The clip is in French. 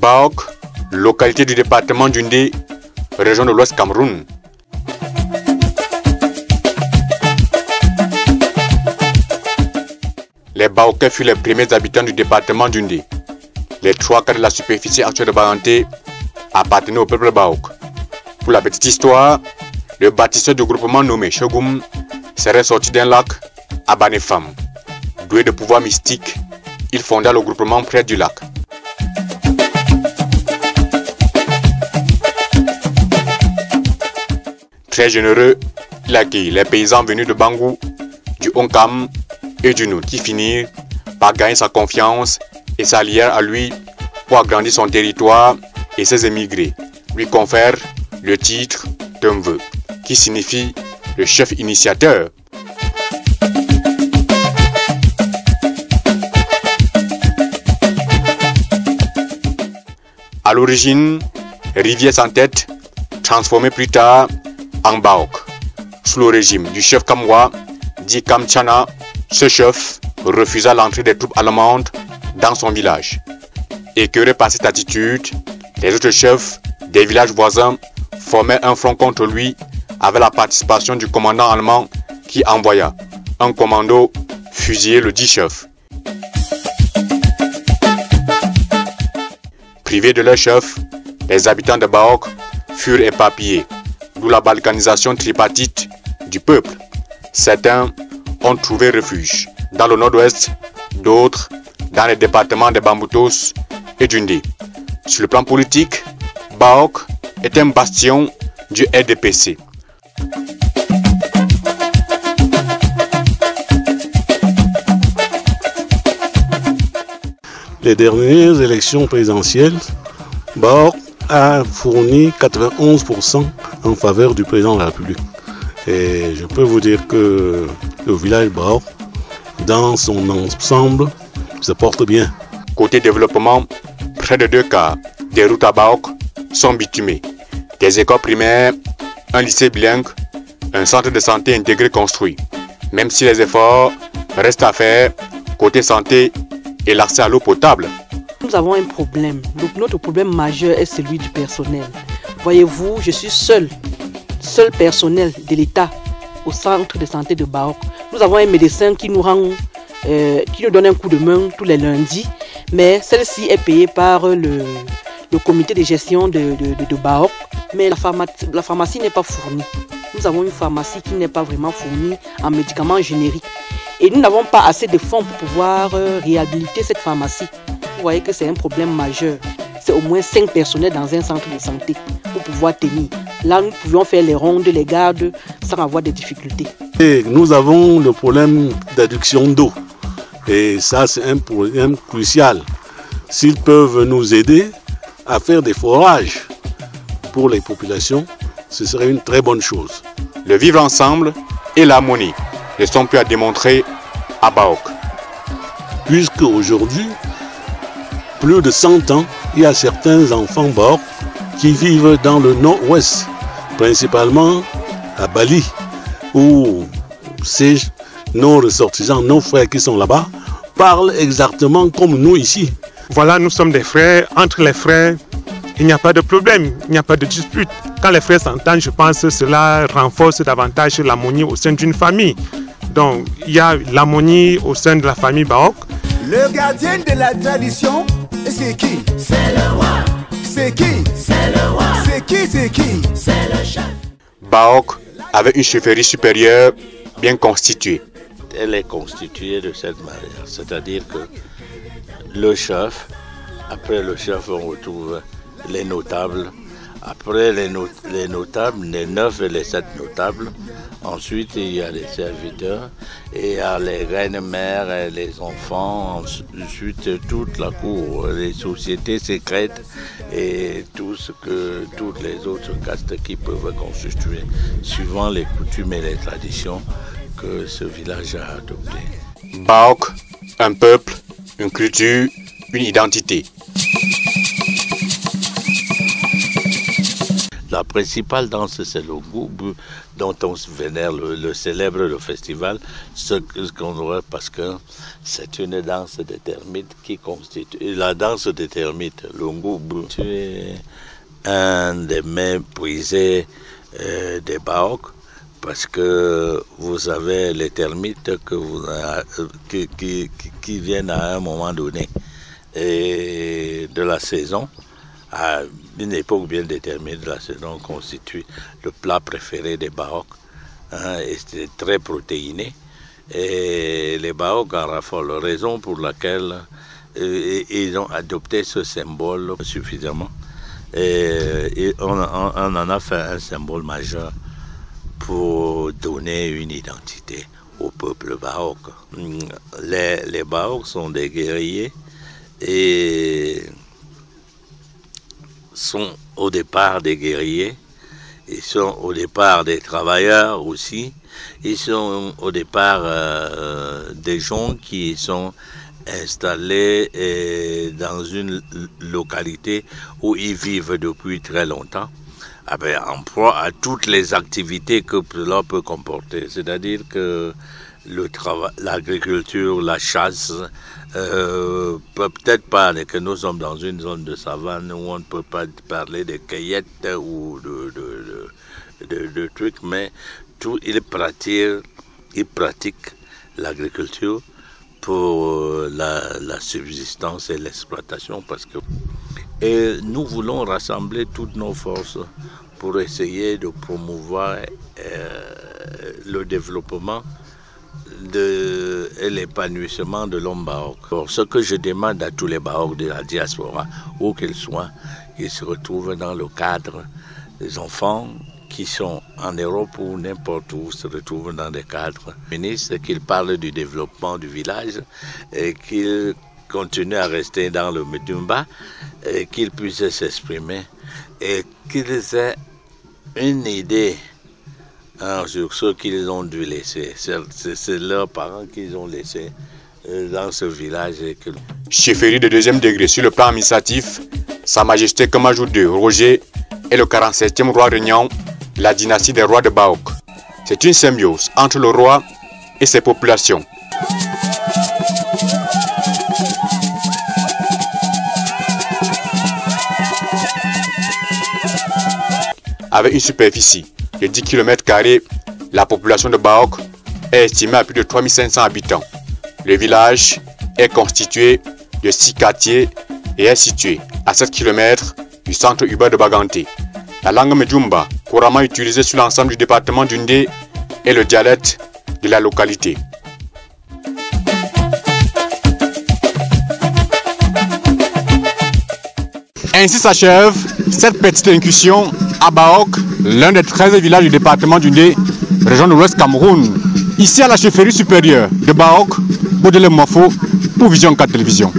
Baok, localité du département d'Undé, région de l'Ouest Cameroun. Les Baokais furent les premiers habitants du département d'Undé. Les 3/4 de la superficie actuelle de Baranté appartenaient au peuple Baok. Pour la petite histoire, le bâtisseur du groupement nommé Shogun serait sorti d'un lac à Banefam. Doué de pouvoirs mystiques, il fonda le groupement près du lac. Très généreux, il accueillit les paysans venus de Bangou, du Onkam et du Nour qui finirent par gagner sa confiance et s'allièrent à lui pour agrandir son territoire et ses émigrés, lui confèrent le titre d'Umve, qui signifie le chef initiateur. À l'origine, rivière sans tête, transformée plus tard en Baok. Sous le régime du chef Kamwa, dit Kamchana, ce chef refusa l'entrée des troupes allemandes dans son village. Écœurés par cette attitude, les autres chefs des villages voisins formaient un front contre lui avec la participation du commandant allemand qui envoya un commando fusiller le dit chef. Privés de leur chef, les habitants de Baok furent éparpillés, d'où la balkanisation tripartite du peuple. Certains ont trouvé refuge dans le nord-ouest, d'autres dans les départements de Bamboutos et d'Undé. Sur le plan politique, Baok est un bastion du RDPC. Les dernières élections présidentielles, Baok a fourni 91% en faveur du président de la République. Et je peux vous dire que le village Baok, dans son ensemble, se porte bien. Côté développement, près de 2/4 des routes à Baok sont bitumées. Des écoles primaires, un lycée bilingue, un centre de santé intégré construit. Même si les efforts restent à faire côté santé et l'accès à l'eau potable. Nous avons un problème. Donc notre problème majeur est celui du personnel. Voyez-vous, je suis seul personnel de l'État au centre de santé de Baok. Nous avons un médecin qui nous donne un coup de main tous les lundis, mais celle-ci est payée par le comité de gestion de Baok, mais la pharmacie n'est pas fournie. Nous avons une pharmacie qui n'est pas vraiment fournie en médicaments génériques. Et nous n'avons pas assez de fonds pour pouvoir réhabiliter cette pharmacie. Vous voyez que c'est un problème majeur. C'est au moins 5 personnels dans un centre de santé pour pouvoir tenir. Là, nous pouvions faire les rondes, les gardes sans avoir de difficultés. Et nous avons le problème d'adduction d'eau. Et ça, c'est un problème crucial. S'ils peuvent nous aider à faire des forages pour les populations, ce serait une très bonne chose. Le vivre ensemble et l'harmonie ne sont plus à démontrer à Baok. Puisque aujourd'hui, plus de 100 ans, il y a certains enfants Baok qui vivent dans le nord-ouest, principalement à Bali, où nos ressortissants, nos frères qui sont là-bas, parlent exactement comme nous ici. Voilà, nous sommes des frères. Entre les frères, il n'y a pas de problème, il n'y a pas de dispute. Quand les frères s'entendent, je pense que cela renforce davantage l'harmonie au sein d'une famille. Donc, il y a l'harmonie au sein de la famille Baok. Le gardien de la tradition, c'est qui? C'est le roi. C'est qui? C'est le roi. C'est qui? C'est qui? C'est le chef. Baok avait une chefferie supérieure bien constituée. Elle est constituée de cette manière, c'est-à-dire que le chef, après le chef on retrouve les notables, après les notables, les 9 et les 7 notables, ensuite il y a les serviteurs, et il y a les reines-mères et les enfants, ensuite toute la cour, les sociétés secrètes et toutes les autres castes qui peuvent constituer, suivant les coutumes et les traditions que ce village a adoptées. Baok, un peuple, une culture, une identité. La principale danse, c'est le Ngoubou, dont on se vénère, célèbre le festival, ce qu'on voit parce que c'est une danse des termites qui constitue, la danse des termites, le Ngoubou, c'est un des mets prisés des Baoks, parce que vous avez les termites qui viennent à un moment donné et de la saison, à une époque bien déterminée de la saison, constitue le plat préféré des Baoks, et c'est très protéiné. Et les Baoks en raffolent, raison pour laquelle ils ont adopté ce symbole suffisamment. Et on en a fait un symbole majeur pour donner une identité au peuple Baok. Les Baoks sont des guerriers et sont au départ des guerriers, ils sont au départ des travailleurs aussi, ils sont au départ des gens qui sont installés dans une localité où ils vivent depuis très longtemps, en proie à toutes les activités que cela peut comporter. C'est-à-dire que le travail, l'agriculture, la chasse, peut-être pas que nous sommes dans une zone de savane où on ne peut pas parler de cueillettes ou de trucs, mais tout, ils pratiquent l'agriculture pour la subsistance et l'exploitation, parce que et nous voulons rassembler toutes nos forces pour essayer de promouvoir le développement et l'épanouissement de l'homme Baok. Ce que je demande à tous les Baoks de la diaspora, où qu'ils soient, qu'ils se retrouvent dans le cadre des enfants qui sont en Europe ou n'importe où, se retrouvent dans des cadres ministres, qu'ils parlent du développement du village et qu'ils continuent à rester dans le Medumba, et qu'ils puissent s'exprimer et qu'ils aient une idée sur ce qu'ils ont dû laisser. C'est leurs parents qu'ils ont laissé dans ce village. Chefferie de deuxième degré sur le plan administratif, Sa Majesté Kemajou II Roger est le 47e roi régnant de la dynastie des rois de Baok. C'est une symbiose entre le roi et ses populations. Avec une superficie de 10 km², la population de Baok est estimée à plus de 3500 habitants. Le village est constitué de 6 quartiers et est situé à 7 km du centre urbain de Baganté. La langue Medjumba, couramment utilisée sur l'ensemble du département du Ndé, est le dialecte de la localité. Ainsi s'achève cette petite incursion à Baok, l'un des 13 villages du département du Ndé, région de l'Ouest Cameroun. Ici à la chefferie supérieure de Baok, Baudelaire Mofo, pour Vision 4 Télévision.